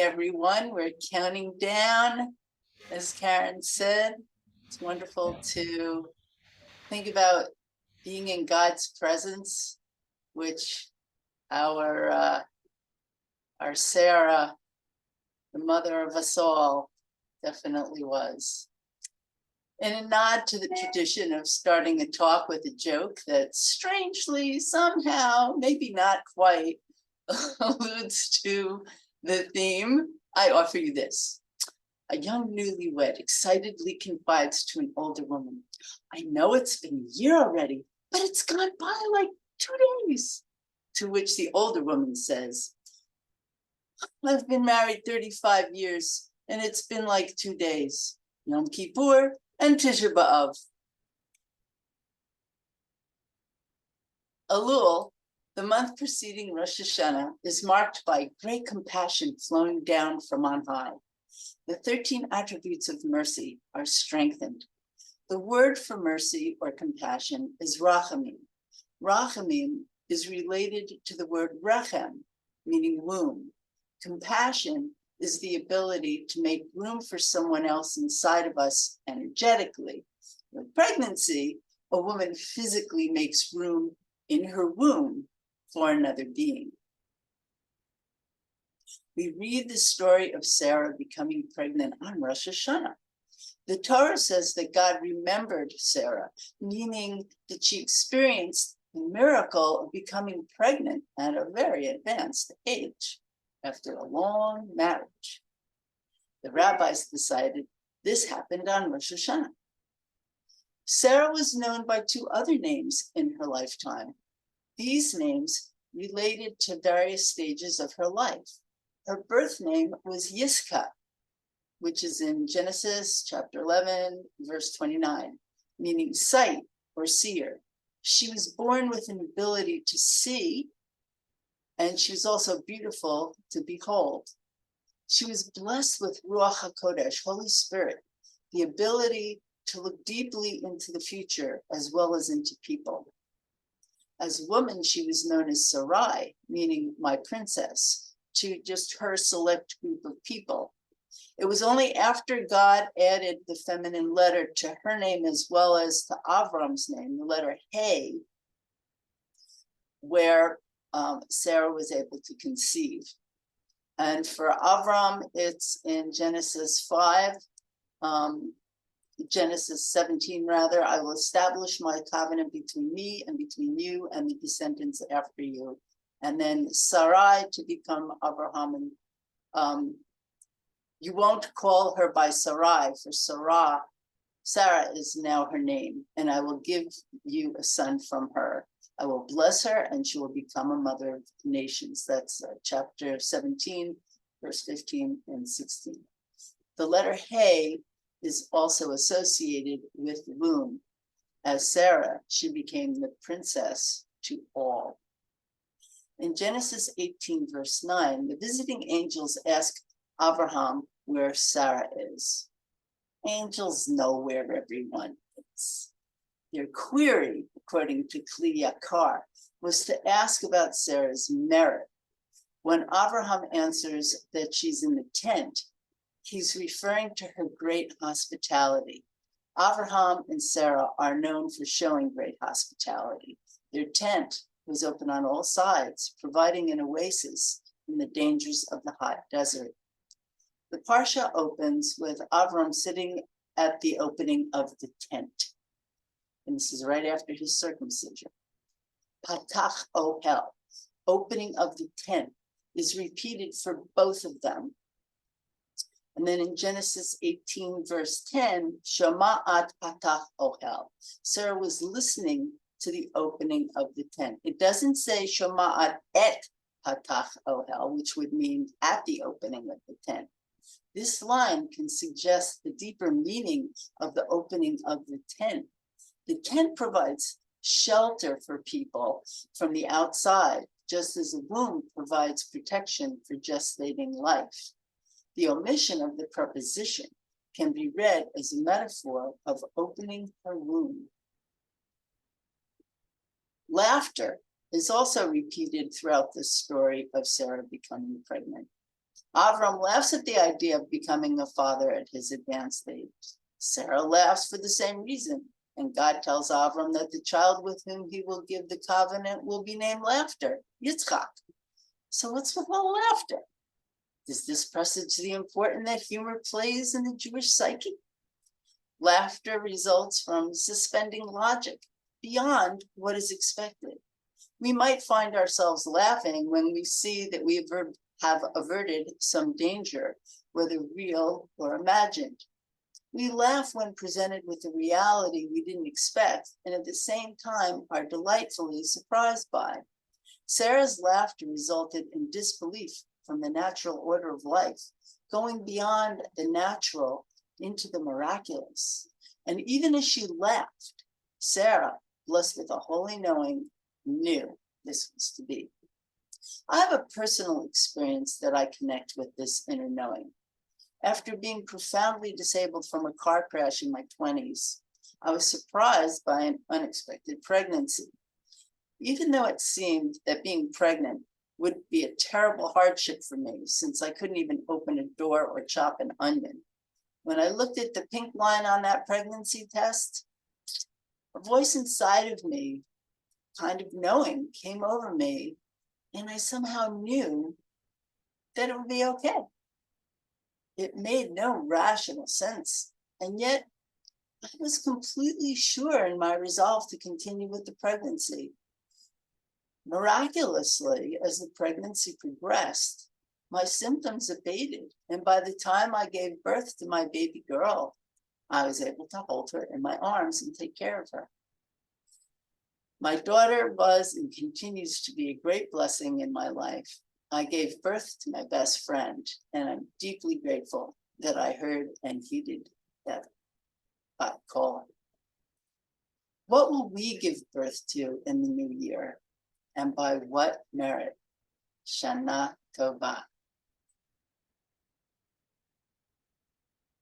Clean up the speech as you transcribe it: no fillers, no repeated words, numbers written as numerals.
Everyone, we're counting down, as Karen said. It's wonderful to think about being in God's presence, which our Sarah, the mother of us all, definitely was. In a nod to the tradition of starting a talk with a joke that strangely, somehow, maybe not quite, alludes to the theme, I offer you this. A young newlywed excitedly confides to an older woman, I know it's been a year already, but it's gone by like 2 days. To which the older woman says, I've been married 35 years and it's been like 2 days. Yom Kippur and Tisha B'Av. Elul, the month preceding Rosh Hashanah, is marked by great compassion flowing down from on high. The 13 attributes of mercy are strengthened. The word for mercy or compassion is rachamim. Rachamim is related to the word rechem, meaning womb. Compassion is the ability to make room for someone else inside of us energetically. With pregnancy, a woman physically makes room in her womb for another being. We read the story of Sarah becoming pregnant on Rosh Hashanah. The Torah says that God remembered Sarah, meaning that she experienced the miracle of becoming pregnant at a very advanced age after a long marriage. The rabbis decided this happened on Rosh Hashanah. Sarah was known by 2 other names in her lifetime. These names related to various stages of her life. Her birth name was Yiska, which is in Genesis chapter 11, verse 29, meaning sight or seer. She was born with an ability to see, and she was also beautiful to behold. She was blessed with Ruach HaKodesh, Holy Spirit, the ability to look deeply into the future as well as into people. As a woman, she was known as Sarai, meaning my princess, to just her select group of people. It was only after God added the feminine letter to her name as well as to Avram's name, the letter Hey, where Sarah was able to conceive. And for Avram, it's in Genesis 5, Genesis 17 rather, I will establish my covenant between me and between you and the descendants after you. And then Sarai to become Abraham. And you won't call her by Sarai, for Sarah is now her name, and I will give you a son from her. I will bless her and she will become a mother of nations. That's chapter 17, verse 15 and 16. The letter Hey is also associated with the womb. As Sarah, she became the princess to all. In Genesis 18, verse 9, the visiting angels ask Abraham where Sarah is. Angels know where everyone is. Their query, according to Kli Yakar, was to ask about Sarah's merit. When Abraham answers that she's in the tent, he's referring to her great hospitality. Abraham and Sarah are known for showing great hospitality. Their tent was open on all sides, providing an oasis in the dangers of the hot desert. The Parsha opens with Avram sitting at the opening of the tent. And this is right after his circumcision. Patach ohel, opening of the tent, is repeated for both of them. And then in Genesis 18, verse 10, Shama'at patach ohel. Sarah was listening to the opening of the tent. It doesn't say Shama'at et patach ohel, which would mean at the opening of the tent. This line can suggest the deeper meaning of the opening of the tent. The tent provides shelter for people from the outside, just as a womb provides protection for gestating life. The omission of the preposition can be read as a metaphor of opening her womb. Laughter is also repeated throughout the story of Sarah becoming pregnant. Avram laughs at the idea of becoming a father at his advanced age. Sarah laughs for the same reason, and God tells Avram that the child with whom he will give the covenant will be named Laughter, Yitzchak. So what's with all laughter? Does this presage the importance that humor plays in the Jewish psyche? Laughter results from suspending logic beyond what is expected. We might find ourselves laughing when we see that we have averted some danger, whether real or imagined. We laugh when presented with a reality we didn't expect, and at the same time are delightfully surprised by. Sarah's laughter resulted in disbelief from the natural order of life, going beyond the natural into the miraculous. And even as she laughed, Sarah, blessed with a holy knowing, knew this was to be. I have a personal experience that I connect with this inner knowing. After being profoundly disabled from a car crash in my 20s, I was surprised by an unexpected pregnancy. Even though it seemed that being pregnant would be a terrible hardship for me, since I couldn't even open a door or chop an onion, when I looked at the pink line on that pregnancy test, a voice inside of me, kind of knowing, came over me, and I somehow knew that it would be okay. It made no rational sense, and yet I was completely sure in my resolve to continue with the pregnancy. Miraculously, as the pregnancy progressed, my symptoms abated, and by the time I gave birth to my baby girl, I was able to hold her in my arms and take care of her. My daughter was and continues to be a great blessing in my life. I gave birth to my best friend, and I'm deeply grateful that I heard and heeded that call. What will we give birth to in the new year, and by what merit? Shana Tova.